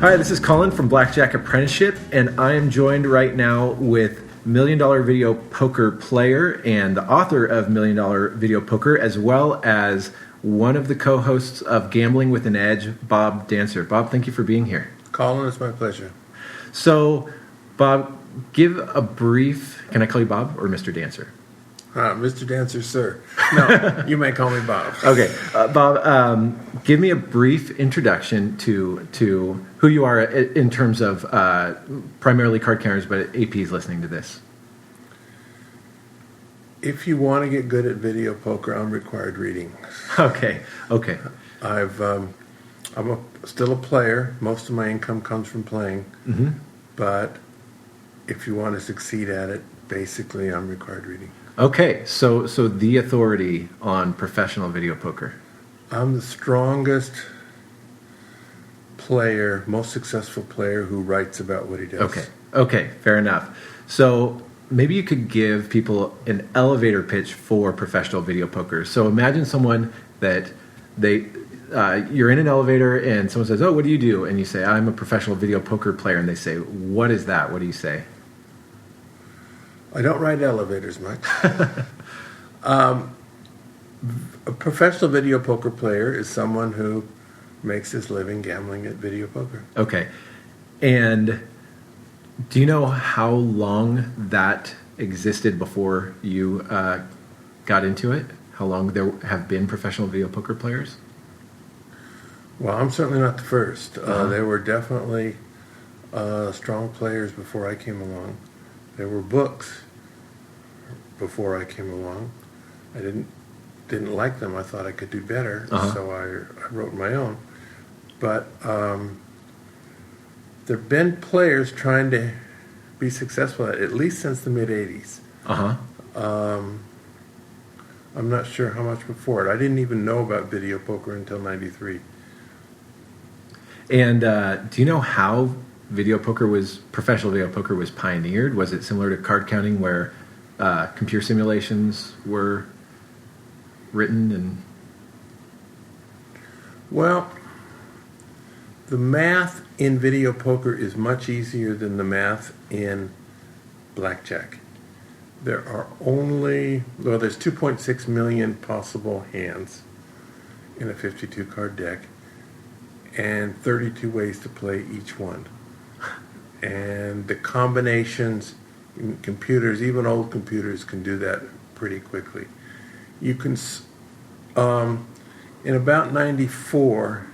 Hi, this is Colin from Blackjack Apprenticeship, and I am joined right now with $1 Million Video Poker player and the author of $1 Million Video Poker, as well as one of the co-hosts of Gambling with an Edge, Bob Dancer. Bob, thank you for being here. Colin, it's my pleasure. So, Bob, give a brief... Can I call you Bob or Mr. Dancer? Mr. Dancer, sir. No, you may call me Bob. Okay. Bob, give me a brief introduction to who you are in terms of primarily card counters, but APs listening to this. If you want to get good at video poker, I'm required reading. Okay. I'm still a player. Most of my income comes from playing. Mm-hmm. But if you want to succeed at it, basically I'm required reading. Okay, so the authority on professional video poker. I'm the strongest player, most successful player who writes about what he does. Okay, fair enough. So maybe you could give people an elevator pitch for professional video poker. So imagine someone that you're in an elevator and someone says, "Oh, what do you do?" And you say, "I'm a professional video poker player." And they say, "What is that?" What do you say? I don't ride elevators much. A professional video poker player is someone who makes his living gambling at video poker. Okay. And do you know how long that existed before you got into it? How long there have been professional video poker players? Well, I'm certainly not the first. Uh-huh. There were definitely strong players before I came along. There were books before I came along. I didn't like them. I thought I could do better, so I wrote my own. But there have been players trying to be successful at least since the mid-'80s. I'm not sure how much before it. I didn't even know about video poker until '93. And do you know how professional video poker was pioneered? Was it similar to card counting where computer simulations were written? And well, the math in video poker is much easier than the math in blackjack. There's 2.6 million possible hands in a 52 card deck and 32 ways to play each one. And the combinations, computers, even old computers, can do that pretty quickly. You can, in about '94,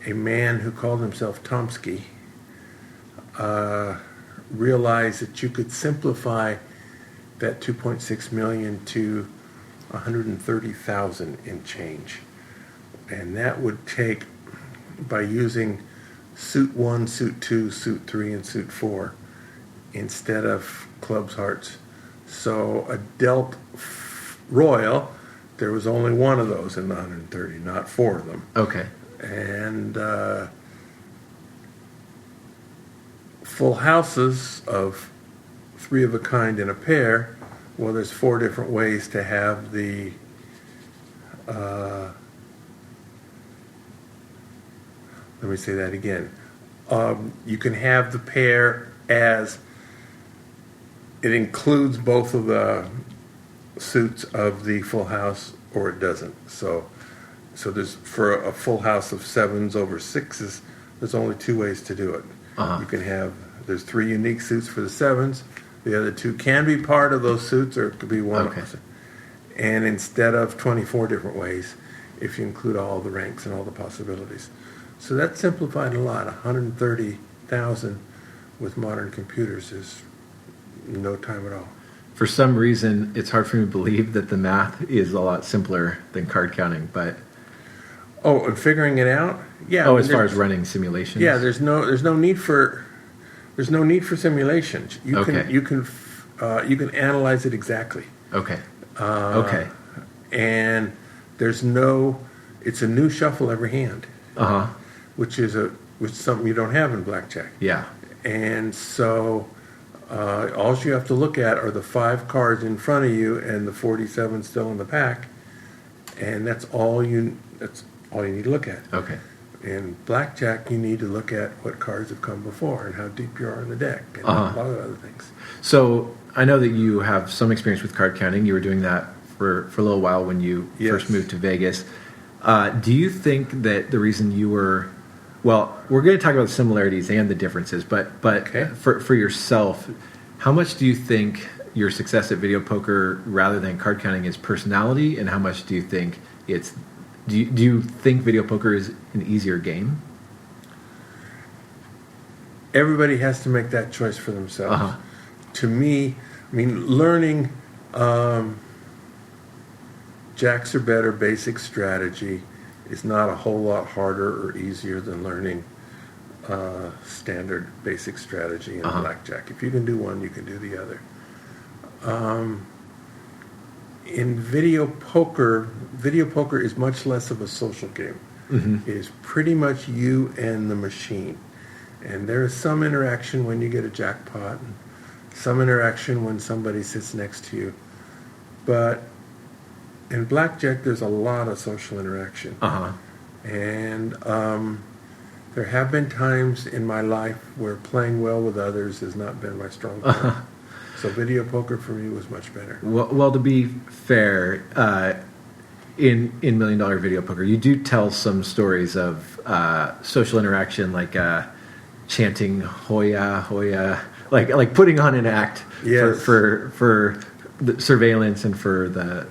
a man who called himself Tomsky realized that you could simplify that 2.6 million to 130,000 in change. And that would take, by using suit 1, suit 2, suit 3, and suit 4 instead of clubs, hearts. So a dealt royal, there was only one of those in the 130, not 4 of them. okay. And full houses of 3 of a kind in a pair, well, there's 4 different ways to have the let me say that again. You can have the pair as it includes both of the suits of the full house, or it doesn't. So there's, for a full house of 7s over 6s, there's only 2 ways to do it. You can have, there's 3 unique suits for the 7s. The other 2 can be part of those suits, or it could be one. Okay. And instead of 24 different ways, if you include all the ranks and all the possibilities. So that simplified a lot. 130,000 with modern computers is no time at all. For some reason, it's hard for me to believe that the math is a lot simpler than card counting, but... Oh, and figuring it out? Yeah. Oh, as far as running simulations? Yeah, there's no need for simulations. You can analyze it exactly. Okay. And it's a new shuffle every hand. Which is something you don't have in blackjack. Yeah. And so All you have to look at are the 5 cards in front of you and the 47 still in the pack, and that's all you need to look at. Okay. In blackjack, you need to look at what cards have come before and how deep you are in the deck, and a lot of other things. So I know that you have some experience with card counting. You were doing that for a little while when you first moved to Vegas. Do you think that the reason you were, well, we're going to talk about the similarities and the differences, but Okay. for yourself, how much do you think your success at video poker rather than card counting is personality, and how much do you think it's, do you think video poker is an easier game? Everybody has to make that choice for themselves. To me, I mean, learning jacks are better basic strategy is not a whole lot harder or easier than learning standard basic strategy in blackjack. If you can do one, you can do the other. In video poker is much less of a social game. It is pretty much you and the machine. And there is some interaction when you get a jackpot, and some interaction when somebody sits next to you. But in blackjack, there's a lot of social interaction. And there have been times in my life where playing well with others has not been my strong point. So video poker for me was much better. Well, to be fair, in $1 Million Video Poker, you do tell some stories of social interaction, like chanting "Hoya, Hoya," like putting on an act for the surveillance and for the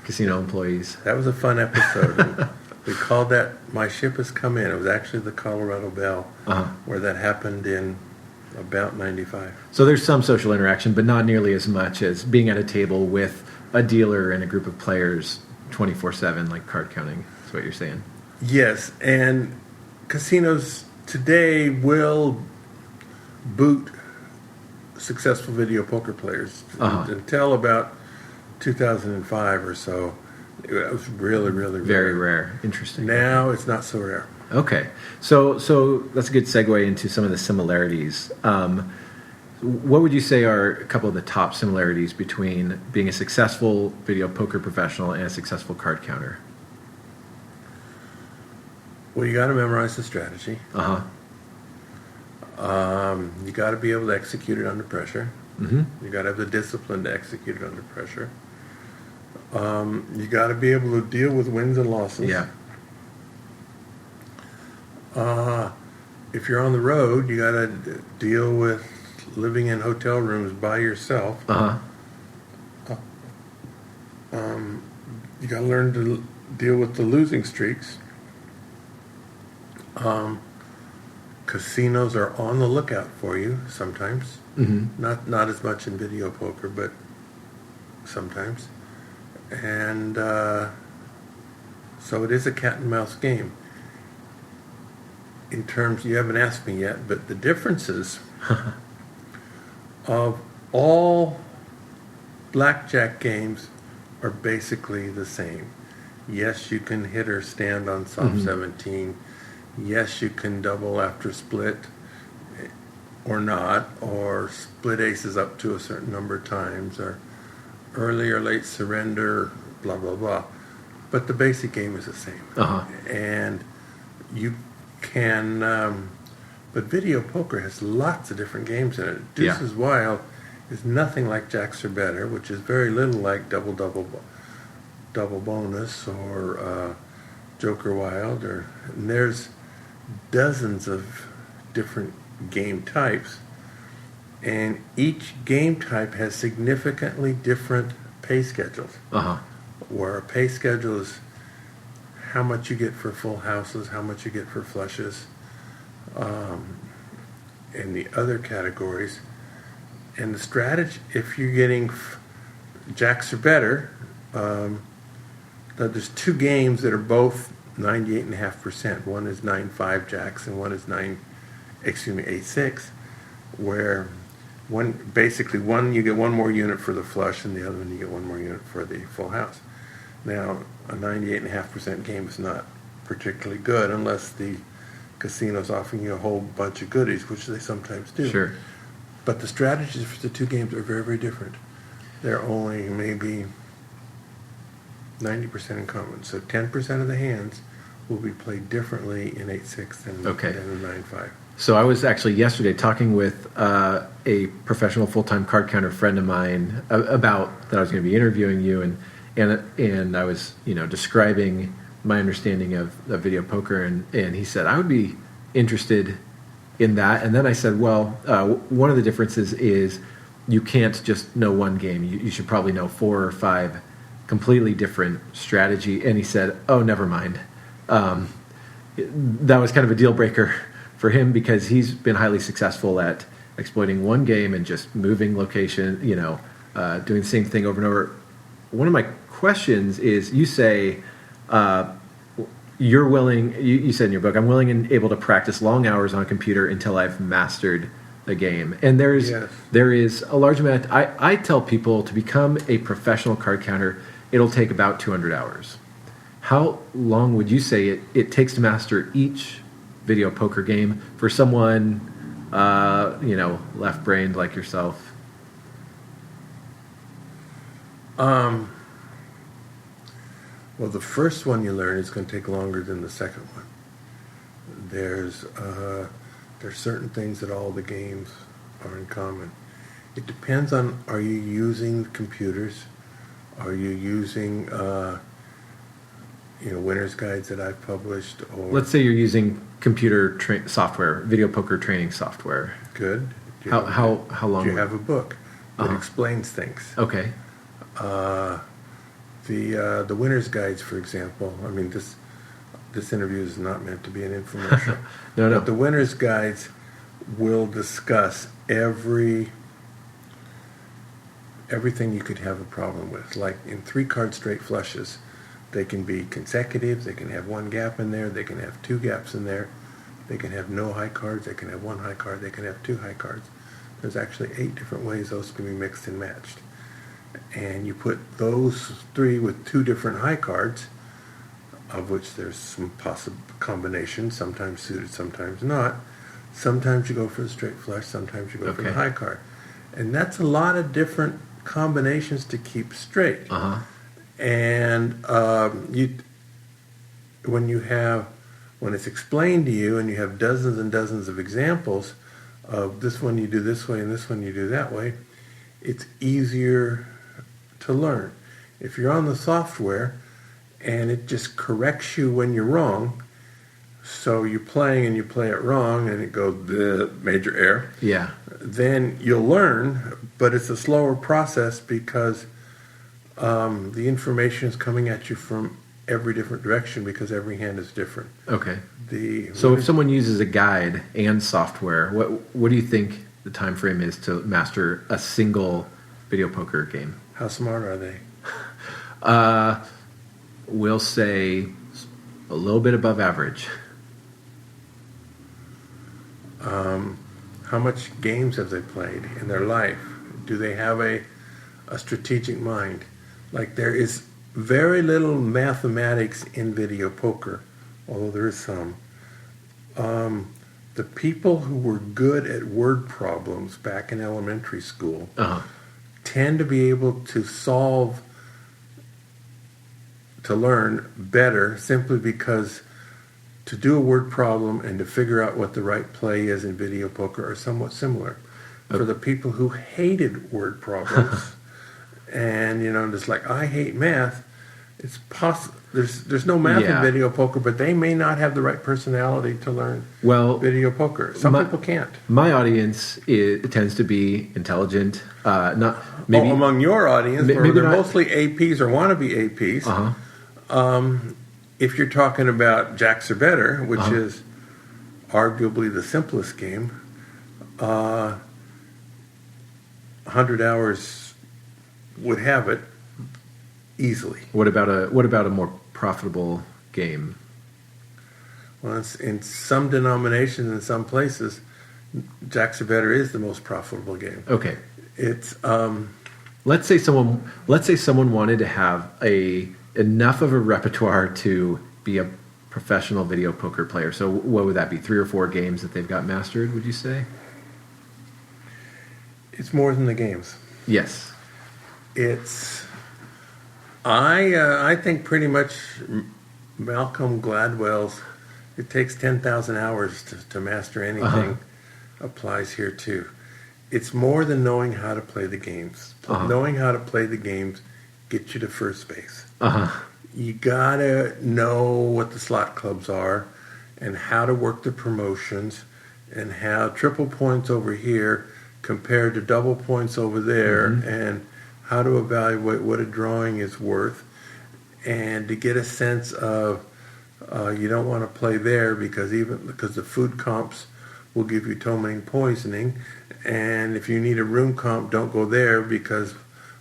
casino employees. That was a fun episode. And we called that "My Ship Has Come In." It was actually the Colorado Bell, where that happened in about 95. So there's some social interaction, but not nearly as much as being at a table with a dealer and a group of players 24/7, like card counting. That's what you're saying. Yes, and casinos today will boot successful video poker players. Until about 2005 or so, it was really, really very rare. Interesting. Now it's not so rare. Okay, so that's a good segue into some of the similarities. What would you say are a couple of the top similarities between being a successful video poker professional and a successful card counter? Well, you got to memorize the strategy. You got to be able to execute it under pressure. You got to have the discipline to execute it under pressure. You got to be able to deal with wins and losses. Yeah. If you're on the road, you got to deal with living in hotel rooms by yourself. You got to learn to deal with the losing streaks. Casinos are on the lookout for you sometimes. Not as much in video poker, but sometimes. And so it is a cat and mouse game. In terms, you haven't asked me yet, but the differences of all blackjack games are basically the same. Yes, you can hit or stand on soft 17. Yes, you can double after split or not, or split aces up to a certain number of times, or early or late surrender, blah, blah, blah. But the basic game is the same. And you can, but video poker has lots of different games in it. Deuces Wild is nothing like Jacks Are Better, which is very little like double bonus or Joker Wild, and there's dozens of different game types, and each game type has significantly different pay schedules. Where a pay schedule is how much you get for full houses, how much you get for flushes, and the other categories. And the strategy, if you're getting Jacks Are Better, there's two games that are both 98.5%. One is 9-5 jacks and one is 8-6, where one you get one more unit for the flush and the other one you get one more unit for the full house. Now, a 98.5% game is not particularly good unless the casino's offering you a whole bunch of goodies, which they sometimes do. Sure. But the strategies for the two games are very, very different. They're only maybe 90% in common. So 10% of the hands will be played differently in 8-6 than in 9-5. So I was actually yesterday talking with a professional full-time card counter friend of mine about that I was going to be interviewing you, and I was describing my understanding of video poker, and he said I would be interested in that. And then I said, well, one of the differences is you can't just know one game. You should probably know 4 or 5 completely different strategy. And he said, oh, never mind. That was kind of a deal breaker for him because he's been highly successful at exploiting one game and just moving location, doing the same thing over and over. One of my questions is, you say you're willing, you said in your book, I'm willing and able to practice long hours on a computer until I've mastered the game. And there is a large amount. I tell people to become a professional card counter, it'll take about 200 hours. How long would you say it takes to master each video poker game for someone, left-brained like yourself? Well, the first one you learn is going to take longer than the second one. There's certain things that all the games are in common. It depends on, are you using computers? Are you using winner's guides that I've published? Or let's say you're using computer software, video poker training software. Good. How long? Do you have a book that explains things? Okay. The winner's guides, for example. I mean, this interview is not meant to be an infomercial. No. But the winner's guides will discuss everything you could have a problem with. Like in 3-card straight flushes, they can be consecutive. They can have one gap in there. They can have 2 gaps in there. They can have no high cards. They can have 1 high card. They can have 2 high cards. There's actually 8 different ways those can be mixed and matched. And you put those 3 with 2 different high cards, of which there's some possible combinations, sometimes suited, sometimes not. Sometimes you go for the straight flush, sometimes you go for the high card. And that's a lot of different combinations to keep straight. And when it's explained to you and you have dozens and dozens of examples of this one you do this way and this one you do that way, it's easier to learn. If you're on the software and it just corrects you when you're wrong, so you're playing and you play it wrong and it goes the major error, then you'll learn, but it's a slower process because the information is coming at you from every different direction because every hand is different. Okay. So if someone uses a guide and software, what do you think the time frame is to master a single video poker game? How smart are they? We'll say a little bit above average. How much games have they played in their life? Do they have a strategic mind? Like, there is very little mathematics in video poker, although there is some. The people who were good at word problems back in elementary school tend to be able to learn better simply because to do a word problem and to figure out what the right play is in video poker are somewhat similar. For the people who hated word problems and, just like, I hate math, it's possible. There's no math in video poker, but they may not have the right personality to learn video poker. Some people can't. My audience tends to be intelligent. Among your audience, where they're mostly APs or wannabe APs. If you're talking about Jacks or Better, which is arguably the simplest game, 100 hours would have it easily. What about a more profitable game? Well, it's in some denominations, in some places, Jacks or Better is the most profitable game. Okay. It's let's say someone wanted to have enough of a repertoire to be a professional video poker player. So what would that be? 3 or 4 games that they've got mastered, would you say? It's more than the games. Yes. It's I think pretty much Malcolm Gladwell's "it takes 10,000 hours to master anything" applies here too. It's more than knowing how to play the games. Knowing how to play the games gets you to first base. You gotta know what the slot clubs are and how to work the promotions and how triple points over here compared to double points over there, and how to evaluate what a drawing is worth, and to get a sense of you don't want to play there because the food comps will give you ptomaine poisoning, and if you need a room comp, don't go there because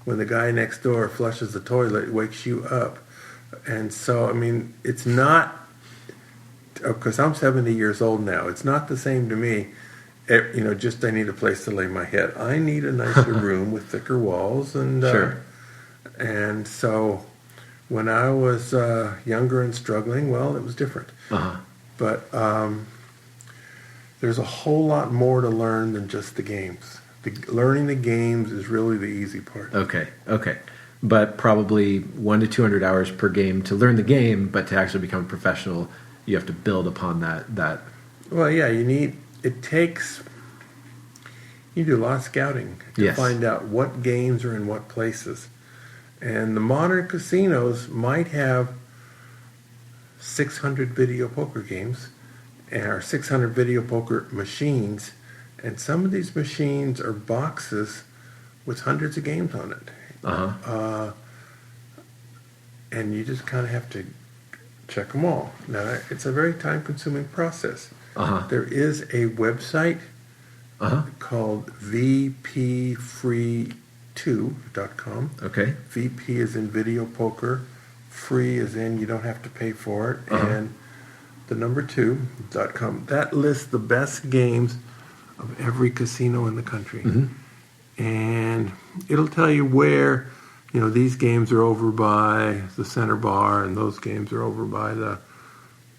when the guy next door flushes the toilet, it wakes you up. And so, I mean, it's not, because I'm 70 years old now, it's not the same to me. Just I need a place to lay my head. I need a nicer room with thicker walls, and Sure. And so when I was younger and struggling, well, it was different. But there's a whole lot more to learn than just the games. Learning the games is really the easy part. Okay. But probably 100 to 200 hours per game to learn the game, but to actually become a professional, you have to build upon that. Well, yeah, you do a lot of scouting to find out what games are in what places. And the modern casinos might have 600 video poker games or 600 video poker machines, and some of these machines are boxes with hundreds of games on it. And you just kind of have to check them all. Now, it's a very time-consuming process. There is a website called vpfree2.com. Okay. VP is in video poker. Free is in you don't have to pay for it. And the number 2.com. That lists the best games of every casino in the country. And it'll tell you where, these games are over by the center bar and those games are over by the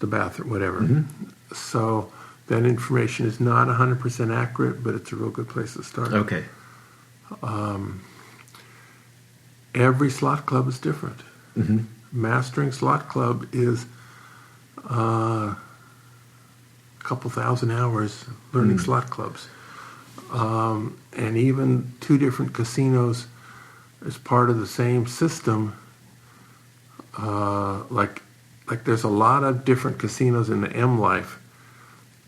bathroom, whatever. So that information is not 100% accurate, but it's a real good place to start. Okay. Every slot club is different. Mastering slot club is a couple thousand hours learning slot clubs. And even two different casinos as part of the same system, like there's a lot of different casinos in the M Life.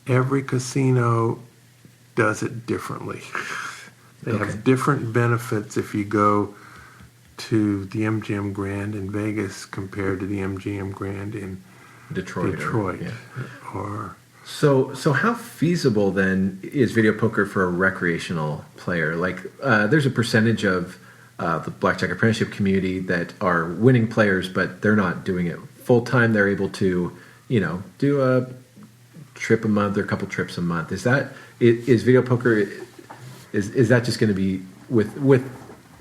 Every casino does it differently. They have different benefits if you go to the MGM Grand in Vegas compared to the MGM Grand in Detroit. So how feasible then is video poker for a recreational player? Like, there's a percentage of the Blackjack apprenticeship community that are winning players, but they're not doing it full time. They're able to, do a trip a month or a couple trips a month. Is video poker? Is that just going to be with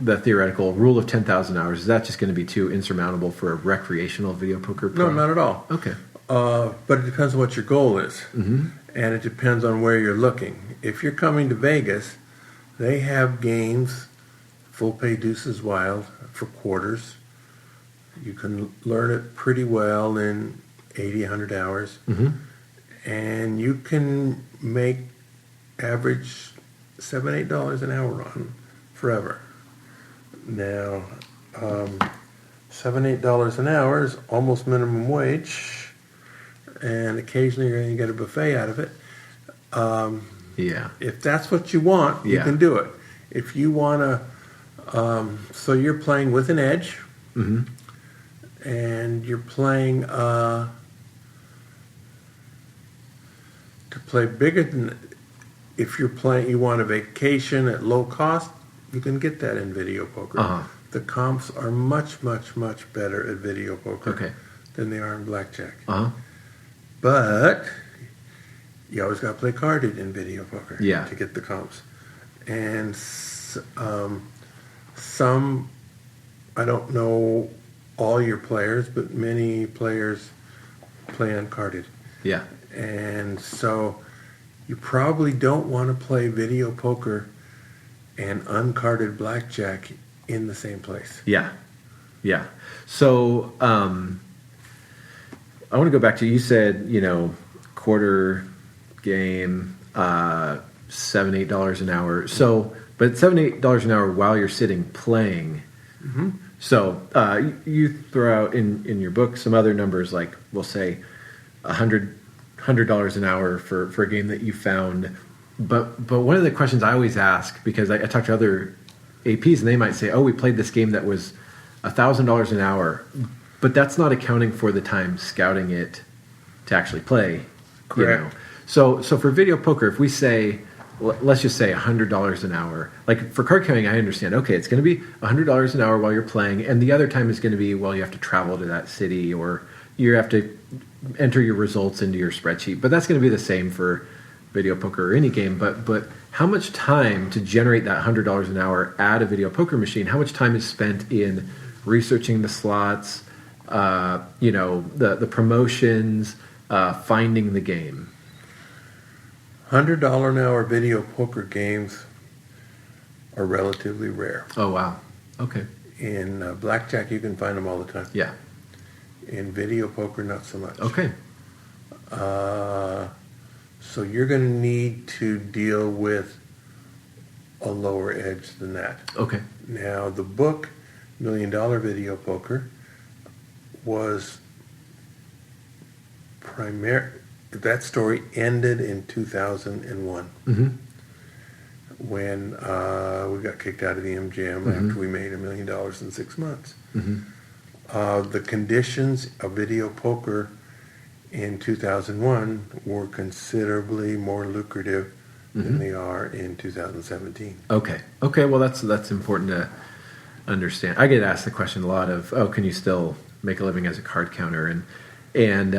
the theoretical rule of 10,000 hours? Is that just going to be too insurmountable for a recreational video poker pro? No, not at all. Okay. But it depends on what your goal is. And it depends on where you're looking. If you're coming to Vegas, they have games, full pay deuces wild for quarters. You can learn it pretty well in 80, 100 hours. And you can make average $7, $8 an hour on forever. Now, $7, $8 an hour is almost minimum wage, and occasionally you're going to get a buffet out of it. If that's what you want, you can do it. If you want to, so you're playing with an edge, and you're playing to play bigger than. If you're playing, you want a vacation at low cost, you can get that in video poker. The comps are much, much, much better at video poker than they are in blackjack. But you always got to play carded in video poker to get the comps. And some, I don't know all your players, but many players play uncarded. And so you probably don't want to play video poker and uncarded blackjack in the same place. Yeah. Yeah. So I want to go back to, you said, quarter game, $7-8 an hour. So, but $7-8 an hour while you're sitting playing. Mm-hmm. So you throw out in your book some other numbers, like we'll say $100 an hour for a game that you found. But one of the questions I always ask, because I talk to other APs and they might say, oh, we played this game that was $1,000 an hour, but that's not accounting for the time scouting it to actually play. Correct. So for video poker, if we say, let's just say $100 an hour, like for card counting, I understand, okay, it's going to be $100 an hour while you're playing, and the other time is going to be, well, you have to travel to that city, or you have to enter your results into your spreadsheet, but that's going to be the same for video poker or any game. But how much time to generate that $100 an hour at a video poker machine, how much time is spent in researching the slots, the promotions, finding the game? $100 an hour video poker games are relatively rare. Oh, wow. Okay. In blackjack, you can find them all the time. Yeah. In video poker, not so much. Okay. So you're going to need to deal with a lower edge than that. Okay. Now, the book, $1 Million Video Poker, was that story ended in 2001 Mm-hmm. when we got kicked out of the MGM Mm-hmm. after we made $1 million in 6 months. Mm-hmm. The conditions of video poker in 2001 were considerably more lucrative than they are in 2017. Okay. Well, that's important to understand. I get asked the question a lot of, oh, can you still make a living as a card counter? And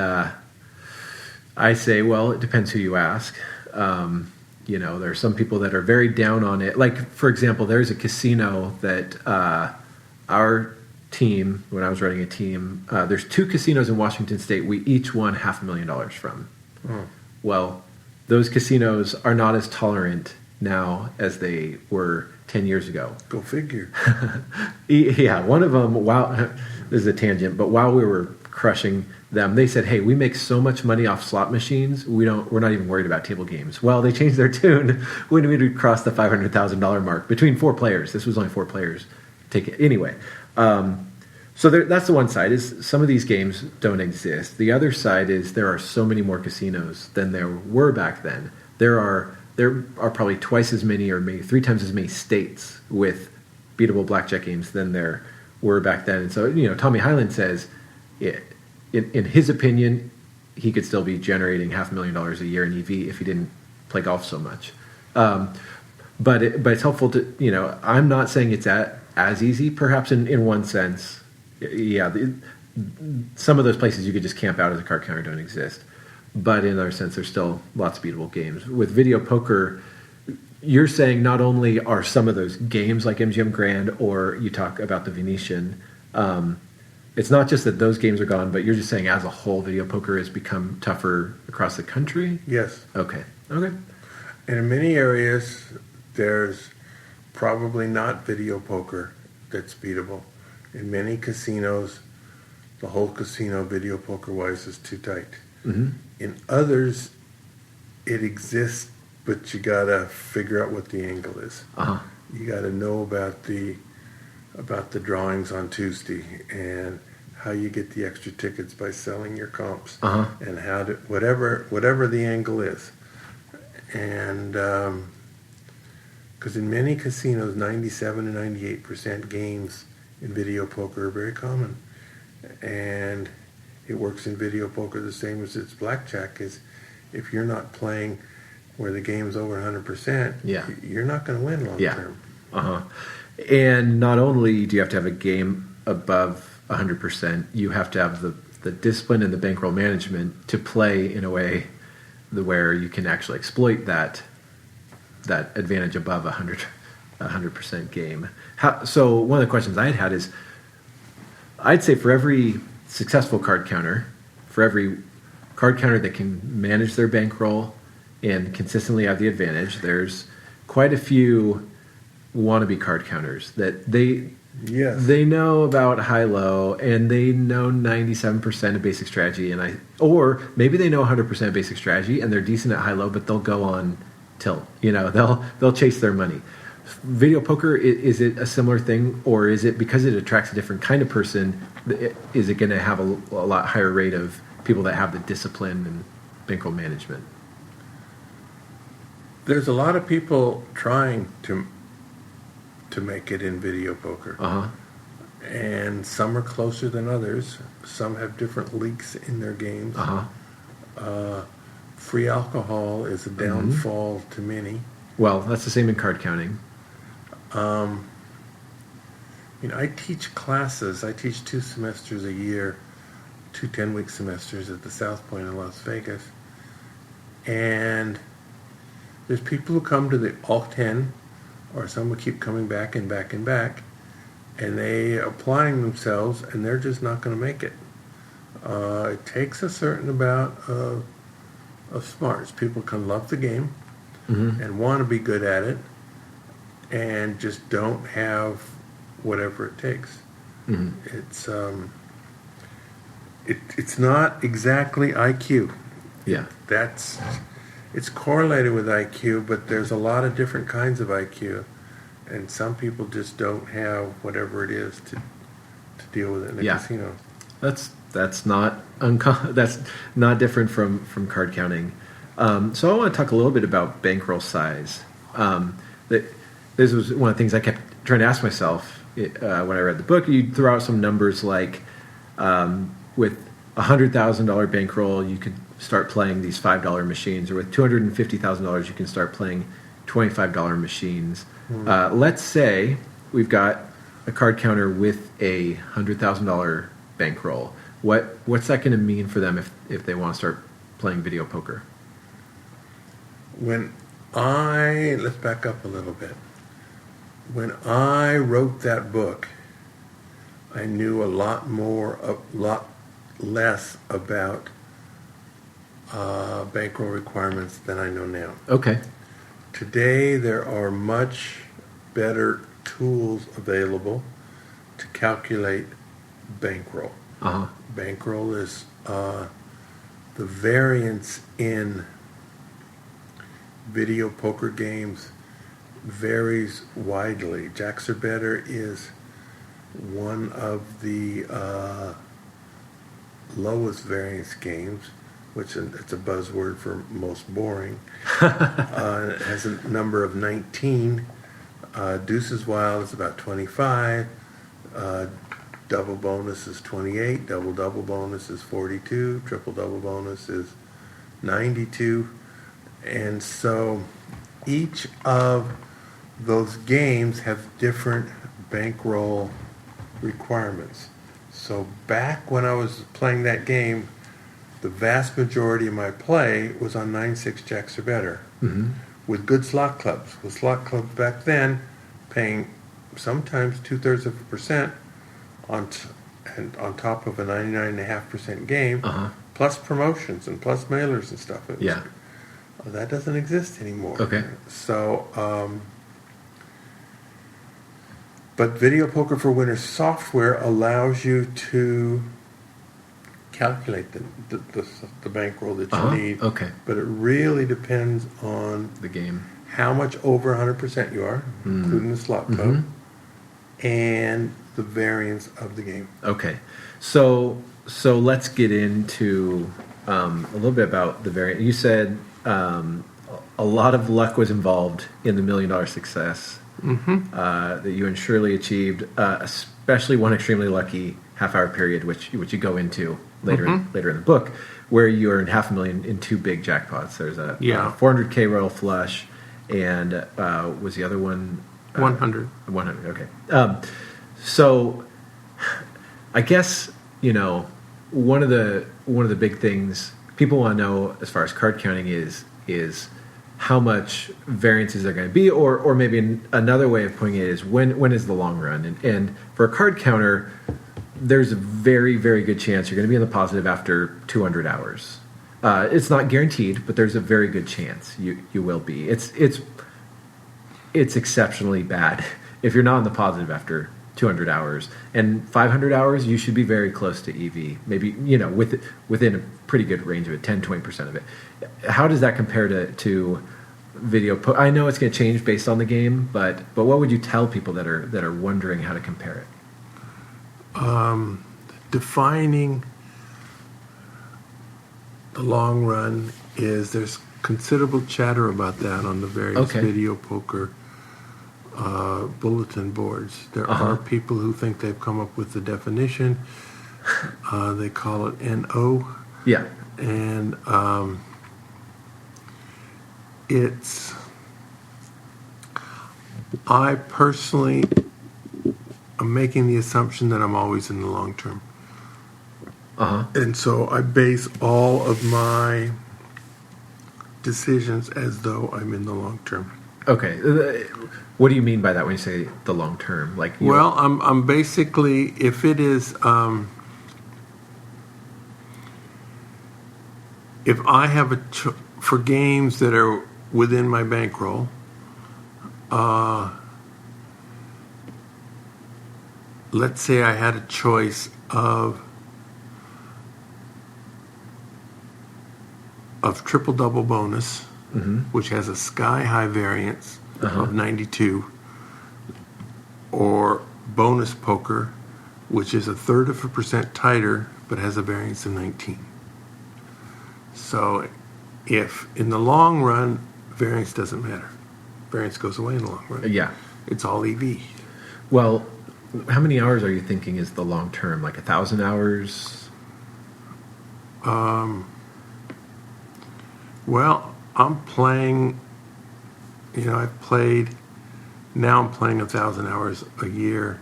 I say, well, it depends who you ask. There are some people that are very down on it. Like, for example, there's a casino that our team, when I was running a team, there's 2 casinos in Washington State we each won $500,000 from. Oh. Well, those casinos are not as tolerant now as they were 10 years ago. Go figure. Yeah, one of them, this is a tangent, but while we were crushing them, they said, hey, we make so much money off slot machines, we're not even worried about table games. Well, they changed their tune when we crossed the $500,000 mark between 4 players. This was only 4 players. Take it anyway. So that's the one side, is some of these games don't exist. The other side is there are so many more casinos than there were back then. There are probably twice as many, or maybe 3 times as many states with beatable blackjack games than there were back then. And so, Tommy Highland says, in his opinion, he could still be generating $500,000 a year in EV if he didn't play golf so much. But it's helpful to, I'm not saying it's as easy, perhaps in one sense. Yeah, some of those places you could just camp out as a card counter don't exist. But in another sense, there's still lots of beatable games. With video poker, you're saying not only are some of those games like MGM Grand, or you talk about the Venetian, it's not just that those games are gone, but you're just saying as a whole, video poker has become tougher across the country? Yes. Okay. And in many areas, there's probably not video poker that's beatable. In many casinos, the whole casino, video poker-wise, is too tight. Mm-hmm. In others, it exists, but you gotta figure out what the angle is. Uh-huh. You gotta know about the drawings on Tuesday, and how you get the extra tickets by selling your comps, Uh-huh. and how to whatever the angle is. And because in many casinos, 97 to 98% gains in video poker are very common, and it works in video poker the same as it's blackjack. Is if you're not playing where the game's over 100%, you're not going to win long term. Uh-huh. And not only do you have to have a game above 100%, you have to have the discipline and the bankroll management to play in a way where you can actually exploit that advantage above 100% game. So one of the questions I had is, I'd say for every successful card counter, for every card counter that can manage their bankroll and consistently have the advantage, there's quite a few wannabe card counters that they Yes. they know about high-low and they know 97% of basic strategy, or maybe they know 100% of basic strategy and they're decent at high-low, but they'll go on tilt. They'll chase their money. Video poker, is it a similar thing, or is it because it attracts a different kind of person? Is it going to have a lot higher rate of people that have the discipline and bankroll management? There's a lot of people trying to make it in video poker. Uh huh. And some are closer than others. Some have different leaks in their games. Uh huh. Free alcohol is a downfall to many. Well, that's the same in card counting. I teach classes. I teach 2 semesters a year, 2 10-week semesters at the South Point in Las Vegas. And there's people who come to the all 10, or some who keep coming back and back and back, and they are applying themselves, and they're just not going to make it. It takes a certain amount of smarts. People can love the game and want to be good at it, and just don't have whatever it takes. It's not exactly IQ. Yeah. It's correlated with IQ, but there's a lot of different kinds of IQ, and some people just don't have whatever it is to deal with it in a casino. That's not that's not different from card counting. So I want to talk a little bit about bankroll size. This was one of the things I kept trying to ask myself when I read the book. You throw out some numbers like with $100,000 bankroll, you could start playing these $5 machines, or with $250,000, you can start playing $25 machines. Let's say we've got a card counter with a $100,000 bankroll. What's that going to mean for them if they want to start playing video poker? Let's back up a little bit. When I wrote that book, I knew a lot less about bankroll requirements than I know now. Okay. Today, there are much better tools available to calculate bankroll. Uh-huh. Bankroll is the variance in video poker games varies widely. Jacks or better is one of the lowest variance games, which it's a buzzword for most boring. It has a number of 19. Deuces Wild is about 25. Double bonus is 28. Double bonus is 42. Triple bonus is 92. And so each of those games have different bankroll requirements. So back when I was playing that game, the vast majority of my play was on 9-6 jacks or better, with good slot clubs. With slot clubs back then, paying sometimes 2/3% on top of a 99.5% game, plus promotions and plus mailers and stuff. That doesn't exist anymore. Okay. So, but Video Poker for Winners software allows you to calculate the bankroll that you need. Okay. But it really depends on The game. how much over 100% you are, including the slot club, and the variance of the game. Okay. So let's get into a little bit about the variant. You said a lot of luck was involved in the $1 million success that you and Shirley achieved, especially one extremely lucky half-hour period, which you go into later in the book, where you earned $500,000 in 2 big jackpots. There's a $400K royal flush, and was the other one 100? 100. Okay. So I guess one of the big things people want to know as far as card counting is how much variances are going to be, or maybe another way of putting it is when is the long run, and for a card counter, there's a very, very good chance you're going to be in the positive after 200 hours. It's not guaranteed, but there's a very good chance you will be. It's it's exceptionally bad. If you're not in the positive after 200 hours and 500 hours, you should be very close to EV. Maybe, within a pretty good range of it, 10-20% of it. How does that compare to video? I know it's going to change based on the game, but what would you tell people that are wondering how to compare it? Defining the long run is there's considerable chatter about that on the various video poker bulletin boards. There are people who think they've come up with the definition. They call it NO. Yeah. And I personally am making the assumption that I'm always in the long term. And so I base all of my decisions as though I'm in the long term. Okay. What do you mean by that when you say the long term? Well, I'm basically, if it is, if I have for games that are within my bankroll, let's say I had a choice of triple double bonus, which has a sky high variance of 92, or bonus poker, which is 1/3% tighter but has a variance of 19. So if in the long run, variance doesn't matter. Variance goes away in the long run. Yeah. It's all EV. Well, how many hours are you thinking is the long term? Like 1,000 hours? Well, I'm playing, I'm playing 1,000 hours a year.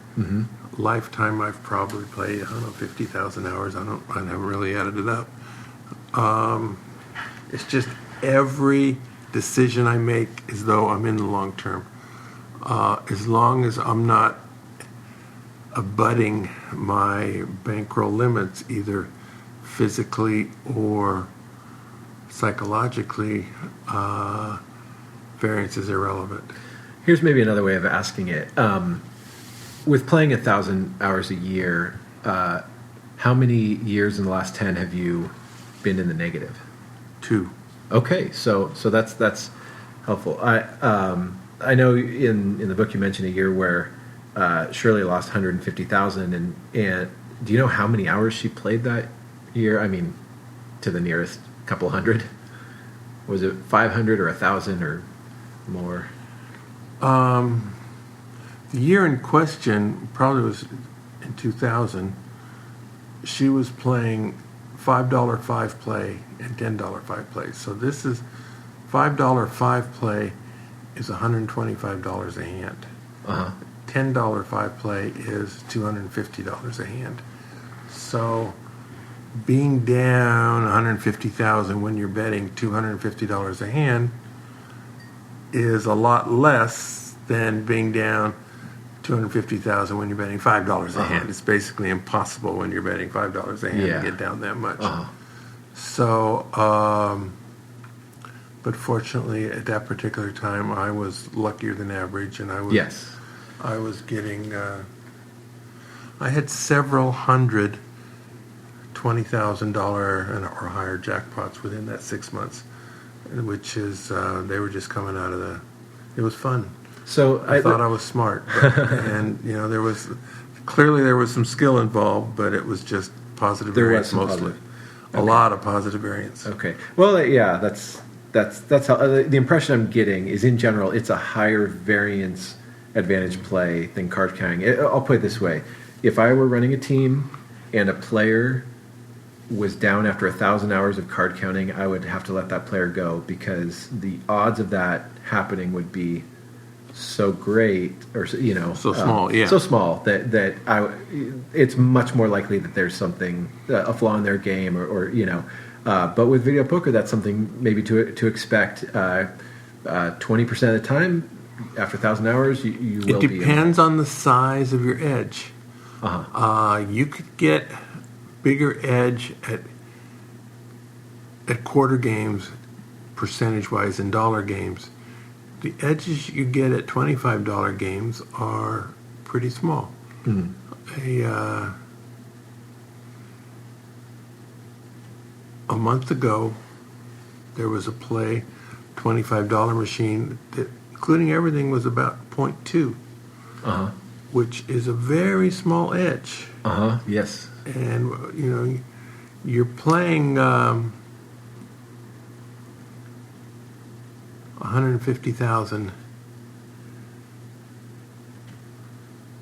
Lifetime, I've probably played, 50,000 hours. I haven't really added it up. It's just every decision I make is though I'm in the long term. As long as I'm not abutting my bankroll limits, either physically or psychologically, variance is irrelevant. Here's maybe another way of asking it. With playing 1,000 hours a year, how many years in the last 10 have you been in the negative? 2. Okay, so that's helpful. I know in the book you mentioned a year where Shirley lost 150,000, and do you know how many hours she played that year? I mean, to the nearest couple hundred. Was it 500 or 1,000 or more? The year in question probably was in 2000. She was playing $5 5 play and $10 5 play. So this is $5 5 play is $125 a hand. $10 5 play is $250 a hand. So being down 150,000 when you're betting $250 a hand is a lot less than being down 250,000 when you're betting $5 a hand. It's basically impossible when you're betting $5 a hand to get down that much. So, but fortunately at that particular time I was luckier than average, and I was getting I had several hundred $20,000 or higher jackpots within that 6 months, which is they were just coming out of it was fun. So I thought I was smart, and there was some skill involved, but it was just positive variance mostly. A lot of positive variance. Okay. Well, yeah, that's how the impression I'm getting is in general it's a higher variance advantage play than card counting. I'll put it this way: if I were running a team and a player was down after 1,000 hours of card counting, I would have to let that player go, because the odds of that happening would be so great, or so small, so small that it's much more likely that there's something, a flaw in their game, or but with video poker, that's something maybe to expect. 20% of the time, after 1,000 hours, you will be. It depends on the size of your edge. You could get bigger edge at quarter games, percentage-wise, in dollar games, The edges you get at $25 games are pretty small. Mm. A month ago, there was a play, $25 machine, that, including everything, was about 0.2, Uh-huh. which is a very small edge. Uh-huh. Yes. And, you know, you're playing 150,000.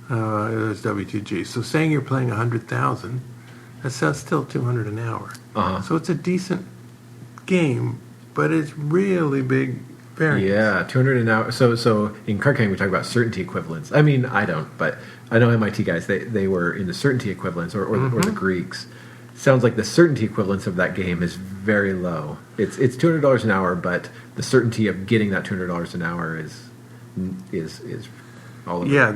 It was W2G. So saying you're playing 100,000, that's still 200 an hour. Uh-huh. So it's a decent game, but it's really big variance. Yeah, 200 an hour. So in card counting, we talk about certainty equivalents. I mean, I don't, but I know MIT guys, they were in the certainty equivalents or the Greeks. Sounds like the certainty equivalence of that game is very low. It's $200 an hour, but the certainty of getting that $200 an hour is all over. Yeah,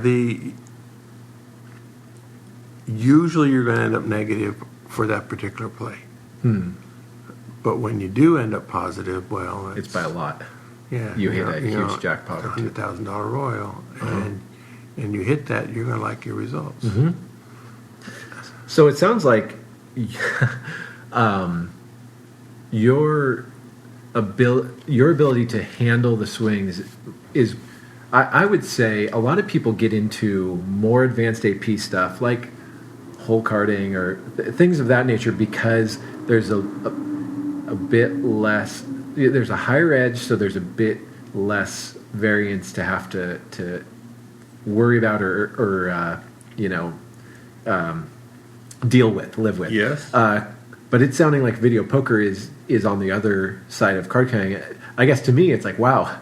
usually you're going to end up negative for that particular play. But when you do end up positive, well, It's by a lot. yeah, You hit a huge jackpot. $100,000 royal, and you hit that, you're going to like your results. Mm-hmm. So it sounds like your ability to handle the swings is, I would say, a lot of people get into more advanced AP stuff like hole carding or things of that nature because there's a bit less, there's a higher edge, so there's a bit less variance to have to worry about or live with. Yes. But it's sounding like video poker is on the other side of card counting. I guess to me, it's like, wow,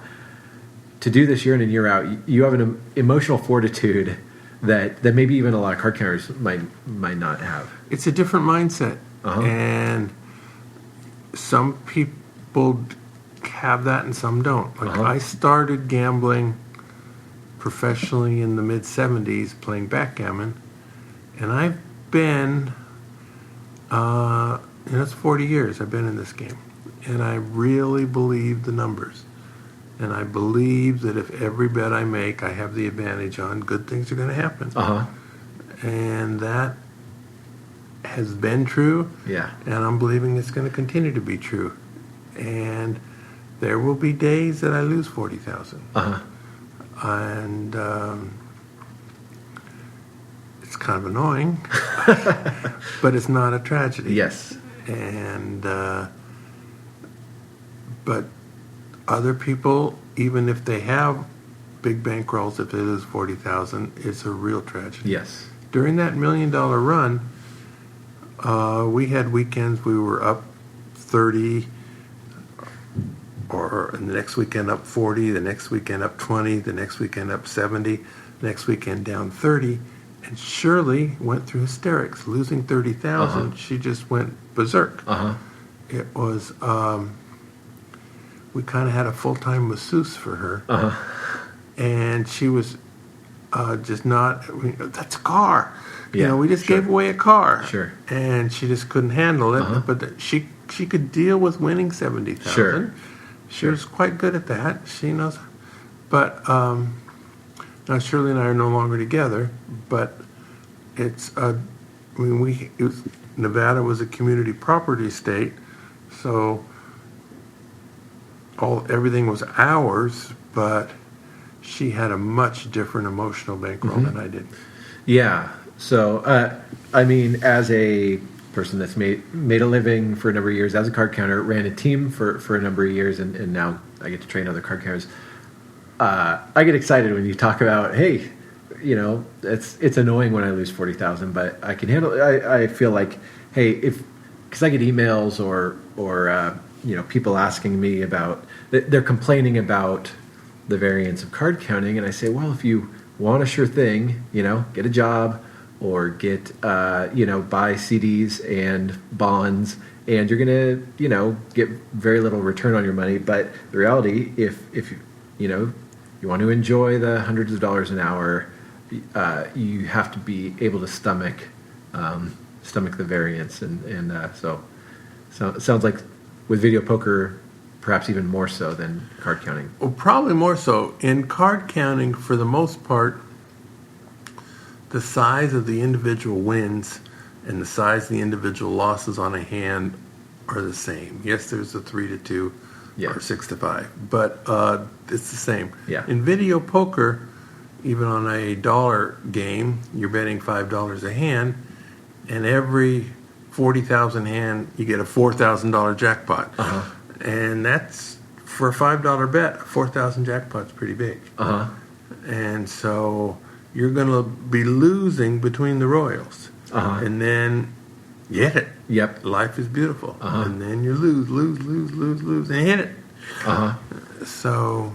to do this year in and year out, you have an emotional fortitude that maybe even a lot of card counters might not have. It's a different mindset. Uh-huh. And some people have that and some don't. Like Uh-huh. I started gambling professionally in the mid-'70s playing backgammon, and I've been, it's 40 years I've been in this game, and I really believe the numbers. And I believe that if every bet I make, I have the advantage on, good things are going to happen. Uh-huh. And that has been true. Yeah. And I'm believing it's going to continue to be true. And there will be days that I lose 40,000. Uh-huh. And it's kind of annoying, but it's not a tragedy. Yes. And but other people, even if they have big bankrolls, if they lose 40,000, it's a real tragedy. Yes. During that $1 million run, we had weekends we were up 30, or the next weekend up 40, the next weekend up 20, the next weekend up 70, the next weekend down 30. And Shirley went through hysterics, losing 30,000. Uh-huh. She just went berserk. Uh-huh. It was, we kind of had a full-time masseuse for her. Uh-huh. And she was just not, that's a car. Yeah, we just sure. gave away a car. Sure. And she just couldn't handle it. Uh-huh. But she could deal with winning 70,000. Sure. She was quite good at that. She knows. But now Shirley and I are no longer together. But it's Nevada was a community property state, so everything was ours. But she had a much different emotional bankroll than I did. Yeah. So, I mean, as a person that's made a living for a number of years as a card counter, ran a team for a number of years, and now I get to train other card counters. I get excited when you talk about, hey, it's annoying when I lose 40,000, but I can handle it. I feel like, hey, because I get emails or people asking me about, they're complaining about the variance of card counting, and I say, well, if you want a sure thing, get a job or get buy CDs and bonds, and you're gonna get very little return on your money. But the reality, if you want to enjoy the hundreds of dollars an hour, you have to be able to stomach the variance, and so it sounds like with video poker, perhaps even more so than card counting. Well, probably more so. In card counting, for the most part, the size of the individual wins and the size of the individual losses on a hand are the same. Yes, there's a 3-2 Yeah. or 6-5, but it's the same. Yeah. In video poker, even on a dollar game, you're betting $5 a hand, and every 40,000 hand, you get a $4,000 jackpot. Uh-huh. And that's, for a $5 bet, a 4,000 jackpot's pretty big. Uh-huh. And so you're going to be losing between the royals. Uh-huh. And then you hit it. Yep. Life is beautiful. Uh-huh. And then you lose, and hit it. Uh-huh. So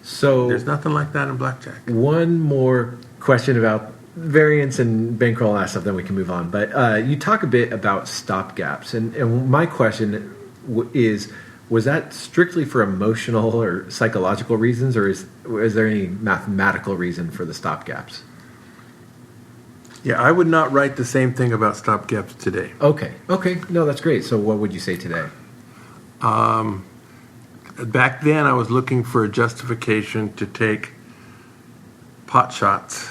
So there's nothing like that in blackjack. one more question about variance and bankroll and that stuff, then we can move on. But you talk a bit about stop gaps, and my question is, was that strictly for emotional or psychological reasons, or is there any mathematical reason for the stop gaps? Yeah, I would not write the same thing about stop gaps today. Okay, no, that's great. So what would you say today? Back then, I was looking for a justification to take pot shots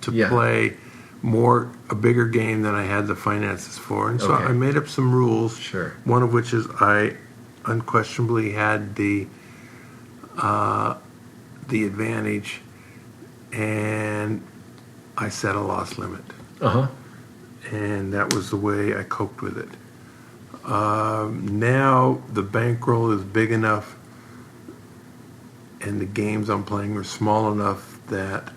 to play a bigger game than I had the finances for. And so Okay. I made up some rules. Sure. One of which is I unquestionably had the advantage, and I set a loss limit. And that was the way I coped with it. Now the bankroll is big enough and the games I'm playing are small enough that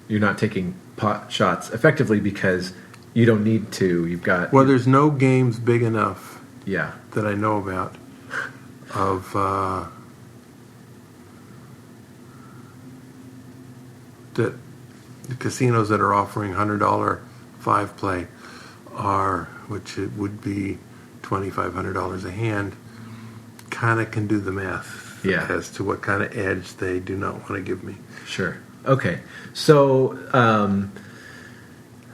You're not taking pot shots effectively because you don't need to. You've got there's no games big enough yeah. that I know about of that the casinos that are offering $100 five play are, which it would be $2,500 a hand, kind of can do the math as to what kind of edge they do not want to give me. Sure. Okay. So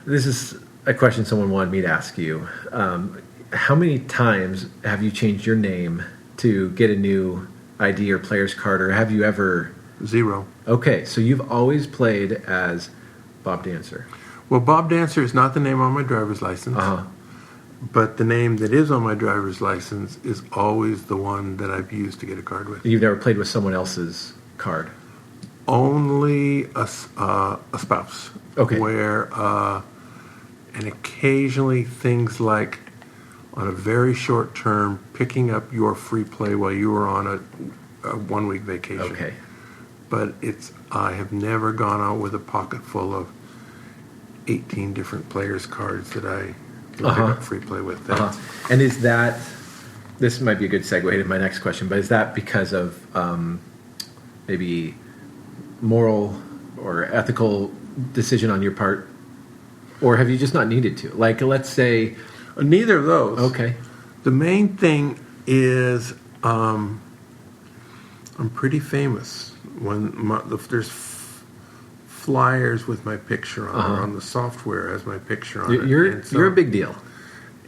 this is a question someone wanted me to ask you. How many times have you changed your name to get a new ID or player's card, or have you ever? 0. Okay, so you've always played as Bob Dancer. Well, Bob Dancer is not the name on my driver's license, but the name that is on my driver's license is always the one that I've used to get a card with. You've never played with someone else's card? Only a spouse. Okay. Where, and occasionally things like on a very short term, picking up your free play while you were on a 1 week vacation. Okay. But I have never gone out with a pocket full of 18 different players' cards that I can pick up free play with. And is that, this might be a good segue to my next question, but is that because of maybe moral or ethical decision on your part? Or have you just not needed to? Like, let's say... Neither of those. Okay. The main thing is I'm pretty famous. There's flyers with my picture on, or on the software has my picture on it. You're a big deal.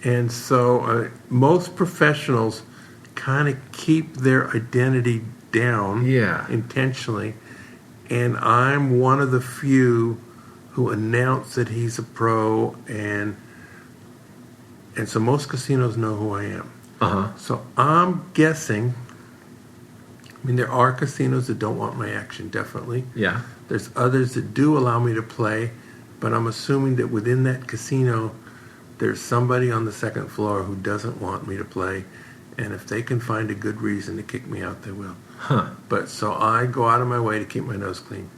And so most professionals kind of keep their identity down intentionally. And I'm one of the few who announce that he's a pro, and so most casinos know who I am. So I'm guessing, I mean, there are casinos that don't want my action, definitely. Yeah. There's others that do allow me to play, but I'm assuming that within that casino, there's somebody on the second floor who doesn't want me to play, and if they can find a good reason to kick me out, they will. But so I go out of my way to keep my nose clean.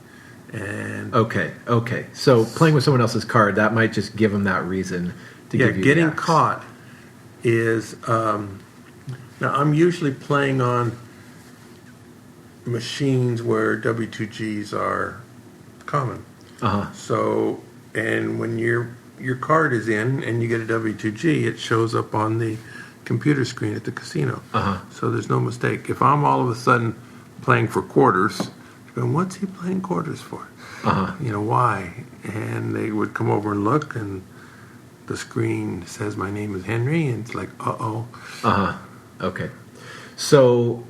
And Okay. So playing with someone else's card, that might just give them that reason to give you getting the X. caught is now I'm usually playing on machines where W2Gs are common. So, and when your card is in and you get a W2G, it shows up on the computer screen at the casino. So there's no mistake. If I'm all of a sudden playing for quarters, going, what's he playing quarters for? Why? And they would come over and look, and the screen says my name is Henry, and it's like, uh-oh. Uh-huh. Okay. So,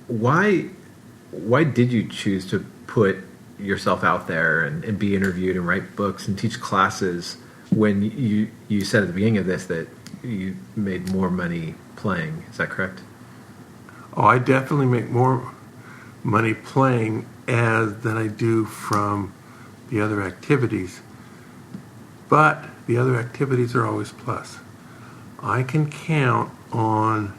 why did you choose to put yourself out there and be interviewed and write books and teach classes when you said at the beginning of this that you made more money playing? Is that correct? Oh, I definitely make more money playing than I do from the other activities. But the other activities are always plus. I can count on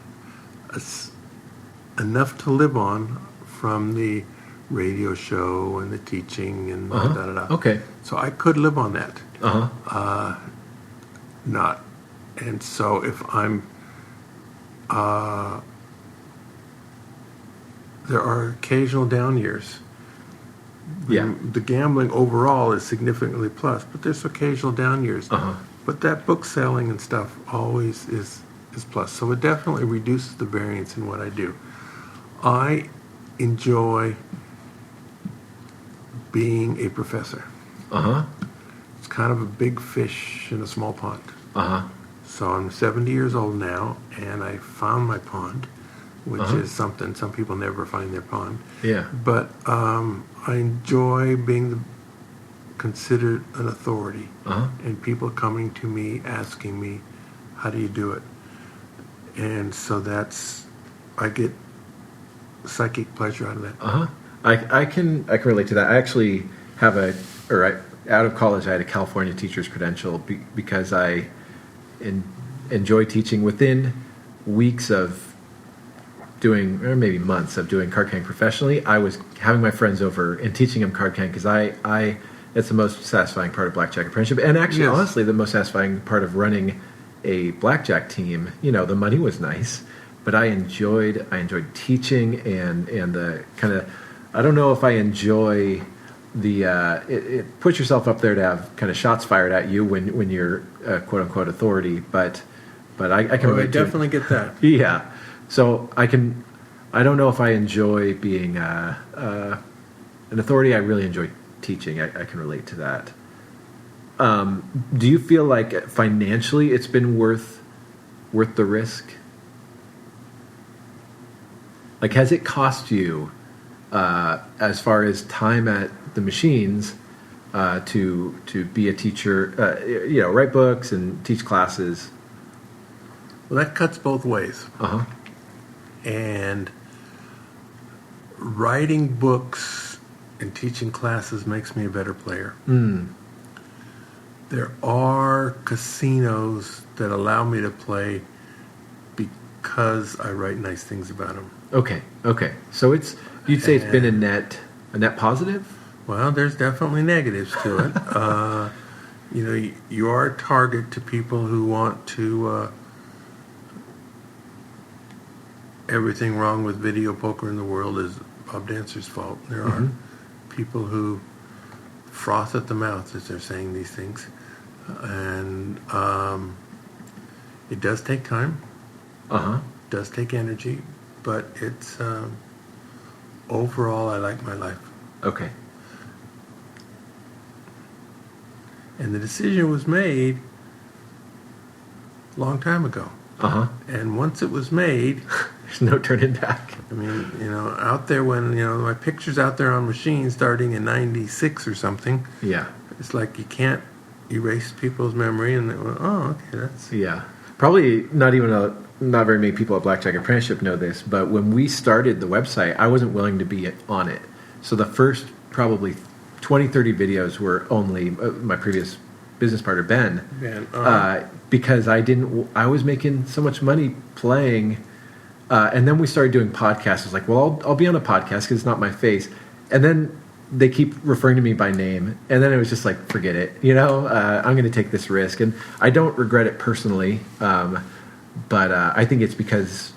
enough to live on from the radio show and the teaching and da-da-da. Okay. So I could live on that. Uh-huh. Not. And so if I'm, there are occasional down years. Yeah. The gambling overall is significantly plus, but there's occasional down years. Uh-huh. But that book selling and stuff always is plus. So it definitely reduces the variance in what I do. I enjoy being a professor. Uh-huh. It's kind of a big fish in a small pond. Uh-huh. So I'm 70 years old now, and I found my pond, which is something some people never find their pond. Yeah. But I enjoy being considered an authority, and people coming to me asking me, "How do you do it?" And so I get psychic pleasure out of that. Uh-huh. I can relate to that. I actually have out of college I had a California teacher's credential because I enjoy teaching. Within weeks of doing, or maybe months of doing card carrying professionally, I was having my friends over and teaching them card carrying because it's the most satisfying part of blackjack apprenticeship, and actually, honestly, the most satisfying part of running a blackjack team. The money was nice, but I enjoyed teaching and the kind of, I don't know if I enjoy the it puts yourself up there to have kind of shots fired at you when you're a quote unquote authority, but I can I definitely get that. Yeah, so I don't know if I enjoy being an authority. I really enjoy teaching. I can relate to that. Do you feel like financially it's been worth the risk? Like, has it cost you, as far as time at the machines, to be a teacher, write books and teach classes? Well, that cuts both ways. Uh-huh. And writing books and teaching classes makes me a better player. There are casinos that allow me to play because I write nice things about them. Okay. So you'd say it's been a net positive? Well, there's definitely negatives to it. You are a target to people who want to everything wrong with video poker in the world is Bob Dancer's fault. There are people who froth at the mouth as they're saying these things, and it does take time. It does take energy, but it's overall I like my life. Okay. And the decision was made a long time ago. And once it was made, there's no turning back. I mean, out there when, my picture's out there on machines starting in 96 or something. Yeah. It's like you can't erase people's memory and they went, oh, okay, that's... Yeah. Probably not very many people at Blackjack Apprenticeship know this, but when we started the website, I wasn't willing to be on it. So the first probably 20, 30 videos were only my previous business partner, Ben, because I was making so much money playing, and then we started doing podcasts. I was like, well, I'll be on a podcast because it's not my face. And then they keep referring to me by name, and then it was just like, forget it. I'm going to take this risk, and I don't regret it personally, but I think it's because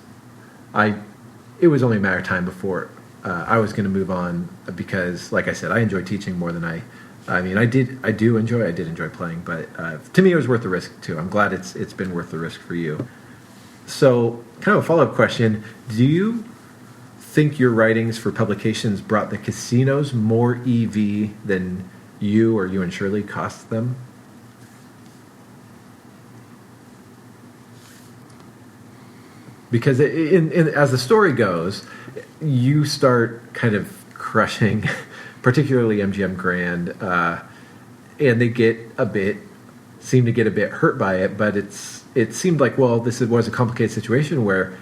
it was only a matter of time before I was going to move on, because, like I said, I enjoy teaching more than I did enjoy playing, but to me it was worth the risk too. I'm glad it's been worth the risk for you. So, kind of a follow-up question: do you think your writings for publications brought the casinos more EV than you and Shirley cost them? Because as the story goes, you start kind of crushing, particularly MGM Grand, and they seem to get a bit hurt by it. But it seemed like, well, was a complicated situation where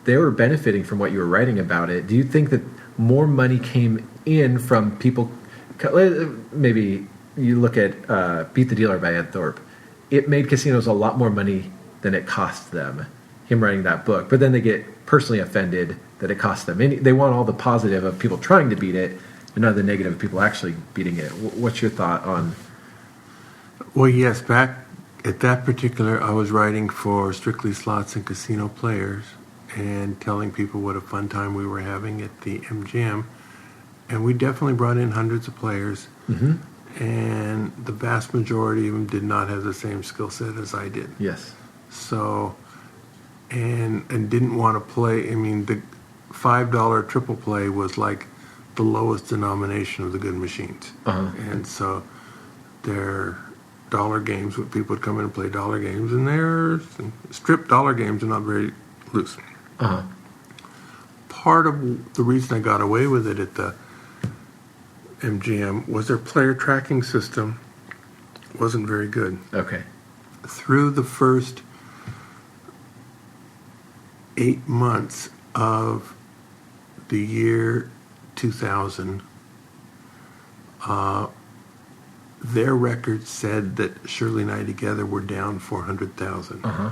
they were benefiting from what you were writing about it. Do you think that more money came in from people? Maybe you look at Beat the Dealer by Ed Thorpe. It made casinos a lot more money than it cost them, him writing that book. But then they get personally offended that it cost them. And they want all the positive of people trying to beat it and not the negative of people actually beating it. What's your thought on? Well, yes, back at that particular, I was writing for Strictly Slots and Casino Players and telling people what a fun time we were having at the MGM. And we definitely brought in hundreds of players. Mm-hmm. And the vast majority of them did not have the same skill set as I did. Yes. So, and didn't want to play. I mean, the $5 triple play was like the lowest denomination of the good machines. Uh-huh. And so they're dollar games, where people would come in and play dollar games, and they're strip dollar games are not very loose. Uh-huh. Part of the reason I got away with it at the MGM was their player tracking system wasn't very good. Okay. Through the first 8 months of the year 2000, their record said that Shirley and I together were down 400,000. Uh-huh.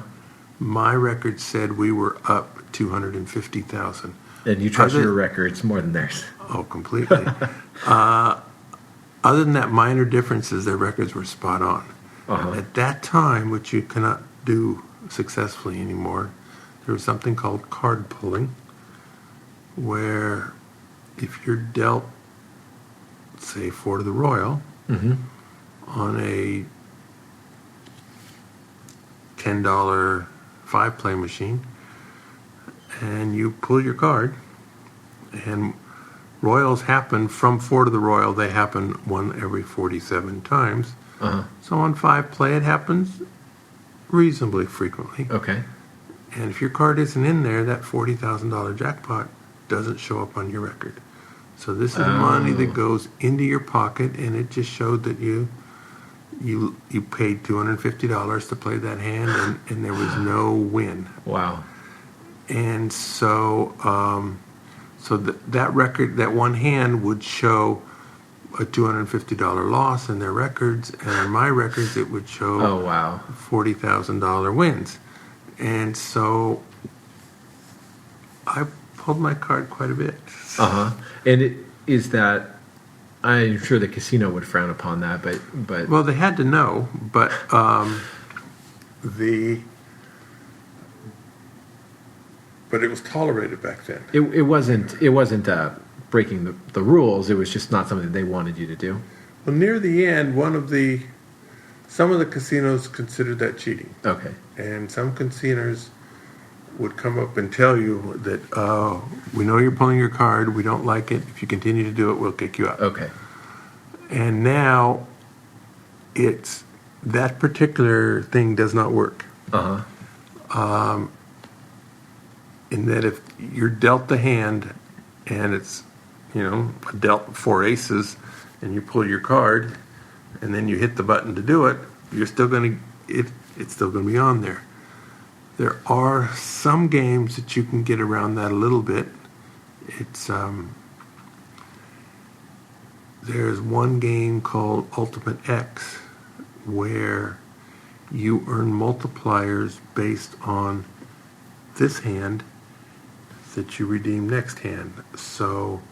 My record said we were up 250,000. And you trust your records more than theirs. Oh, completely. Other than that minor differences, their records were spot on. Uh-huh. At that time, which you cannot do successfully anymore, there was something called card pulling, where if you're dealt, say, 4 to the Royal, Mm-hmm. on a $10 5-play machine, and you pull your card, and Royals happen from 4 to the Royal, they happen 1 every 47 times. Uh-huh. So on 5-play, it happens reasonably frequently. Okay. And if your card isn't in there, that $40,000 jackpot doesn't show up on your record. So this is money that goes into your pocket, and it just showed that you paid $250 to play that hand, and there was no win. Wow. And so, that record, that one hand would show a $250 loss in their records, and in my records it would show $40,000 wins. And so I pulled my card quite a bit. Uh-huh. And is that, I'm sure the casino would frown upon that, but Well, they had to know, but but it was tolerated back then. it wasn't breaking the rules. It was just not something they wanted you to do. Well, near the end, some of the casinos considered that cheating. Okay. And some casinos would come up and tell you that, we know you're pulling your card, we don't like it, if you continue to do it, we'll kick you out. Okay. And now, that particular thing does not work. Uh-huh. In that if you're dealt the hand, and it's, dealt 4 aces, and you pull your card, and then you hit the button to do it, you're still going to, it's still going to be on there. There are some games that you can get around that a little bit. There's one game called Ultimate X where you earn multipliers based on this hand that you redeem next hand. So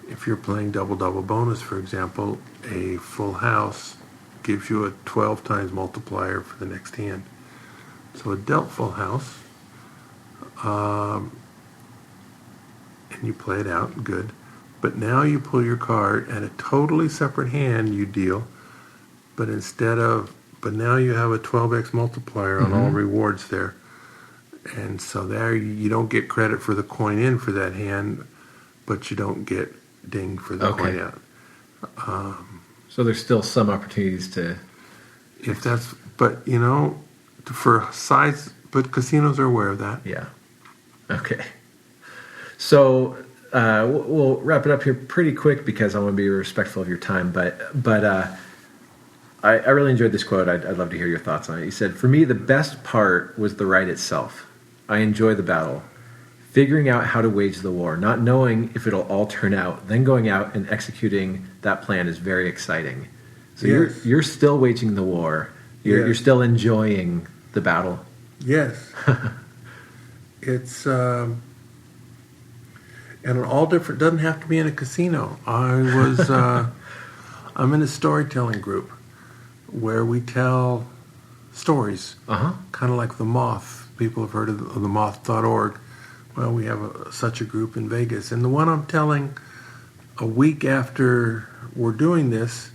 if you're playing double-double bonus, for example, a full house gives you a 12 times multiplier for the next hand. So a dealt full house, and you play it out, good. But now you pull your card, and a totally separate hand you deal, but now you have a 12x multiplier on all rewards there. And so there you don't get credit for the coin in for that hand, but you don't get dinged for the coin out. So there's still some opportunities to... But for size, but casinos are aware of that. Yeah. Okay. So we'll wrap it up here pretty quick because I want to be respectful of your time. But I really enjoyed this quote. I'd love to hear your thoughts on it. You said, "For me, the best part was the ride itself. I enjoy the battle. Figuring out how to wage the war, not knowing if it'll all turn out, then going out and executing that plan is very exciting." So Yes. you're still waging the war. You're Yes. still enjoying the battle. Yes. It's and all different. Doesn't have to be in a casino. I'm in a storytelling group where we tell stories, kind of like the Moth. People have heard of the Moth.org. Well, we have such a group in Vegas, and the one I'm telling a week after we're doing this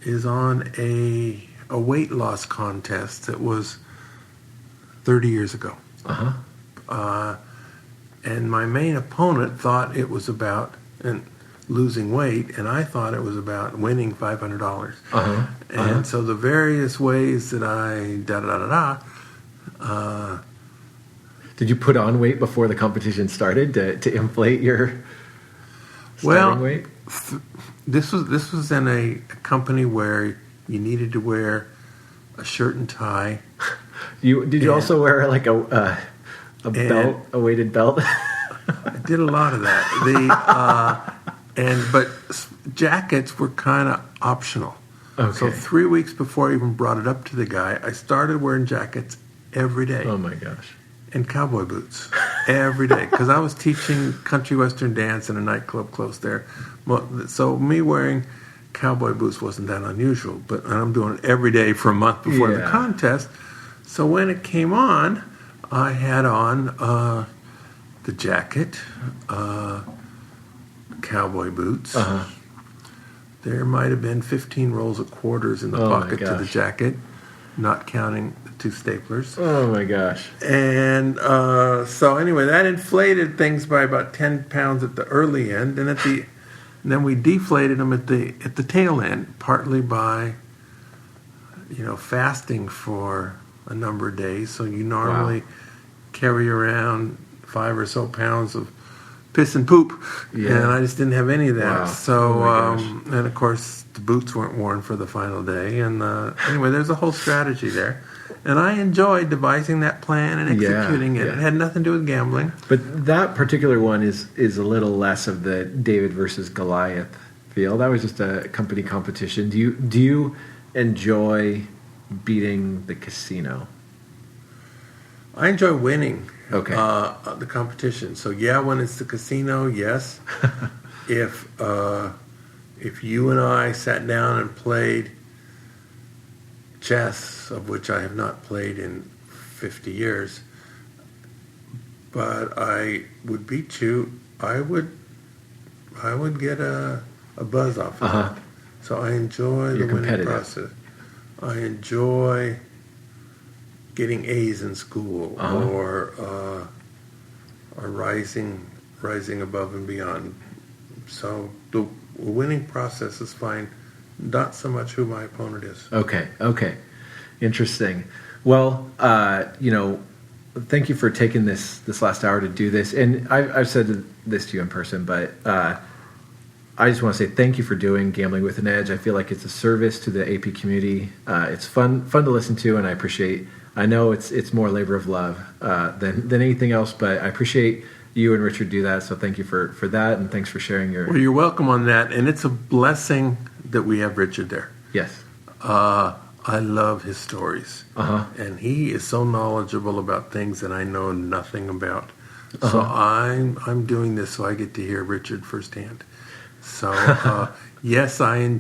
is on a weight loss contest that was 30 years ago. And my main opponent thought it was about losing weight, and I thought it was about winning $500. And so the various ways that I Did you put on weight before the competition started to inflate your starting weight? This was in a company where you needed to wear a shirt and tie. Did you also wear like a belt, a weighted belt? I did a lot of that. But jackets were kind of optional. Okay. So 3 weeks before I even brought it up to the guy, I started wearing jackets every day. Oh my gosh. And cowboy boots every day because I was teaching country western dance in a nightclub close there. So me wearing cowboy boots wasn't that unusual, and I'm doing it every day for a month before the contest. So when it came on, I had on the jacket, cowboy boots. There might have been 15 rolls of quarters in the pocket to the jacket, not counting the 2 staplers. Oh my gosh. And so anyway, that inflated things by about 10 pounds at the early end, and then we deflated them at the tail end, partly by fasting for a number of days. So you normally carry around 5 or so pounds of piss and poop, and I just didn't have any of that. Wow. So and of course the boots weren't worn for the final day. And anyway, there's a whole strategy there. And I enjoyed devising that plan and executing it. It had nothing to do with gambling. But that particular one is a little less of the David versus Goliath feel. That was just a company competition. Do you enjoy beating the casino? I enjoy winning the competition. So when it's the casino, yes. If you and I sat down and played chess, of which I have not played in 50 years, but I would beat you, I would get a buzz off of that. So I enjoy the winning process. I enjoy getting A's in school or rising above and beyond. So the winning process is fine. Not so much who my opponent is. Okay. Interesting. Well, thank you for taking this last hour to do this. And I've said this to you in person, but I just want to say thank you for doing Gambling with an Edge. I feel like it's a service to the AP community. It's fun to listen to, and I know it's more labor of love than anything else, but I appreciate you and Richard do that. So thank you for that, and thanks for sharing your... Well, you're welcome on that, and it's a blessing that we have Richard there. Yes. I love his stories, and he is so knowledgeable about things that I know nothing about. So I'm doing this so I get to hear Richard firsthand. So yes, I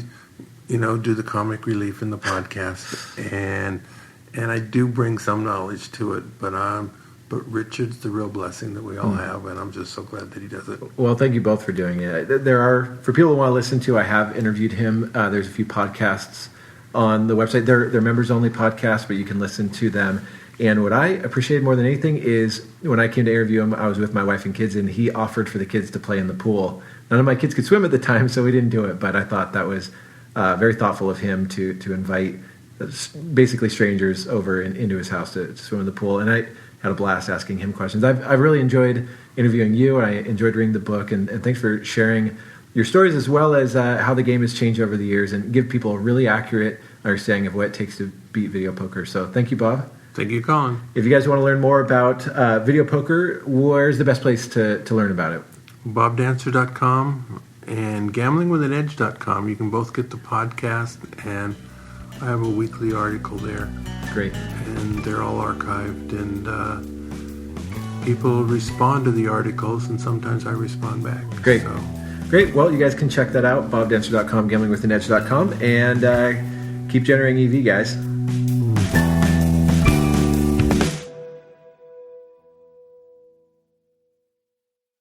do the comic relief in the podcast, and I do bring some knowledge to it, but Richard's the real blessing that we all have, and I'm just so glad that he does it. Well, thank you both for doing it. For people who want to listen to, I have interviewed him. There's a few podcasts on the website. They're members-only podcasts, but you can listen to them. And what I appreciated more than anything is when I came to interview him, I was with my wife and kids, and he offered for the kids to play in the pool. None of my kids could swim at the time, so we didn't do it, but I thought that was very thoughtful of him to invite basically strangers over into his house to swim in the pool. And I had a blast asking him questions. I've really enjoyed interviewing you, and I enjoyed reading the book. And thanks for sharing your stories, as well as how the game has changed over the years, and give people a really accurate understanding of what it takes to beat video poker. So thank you, Bob. Thank you, Colin. If you guys want to learn more about video poker, where's the best place to learn about it? BobDancer.com and GamblingWithAnEdge.com. You can both get the podcast, and I have a weekly article there. Great. And they're all archived, and people respond to the articles, and sometimes I respond back. Great. So. Great. Well, you guys can check that out, BobDancer.com, GamblingWithAnEdge.com, and keep generating EV, guys.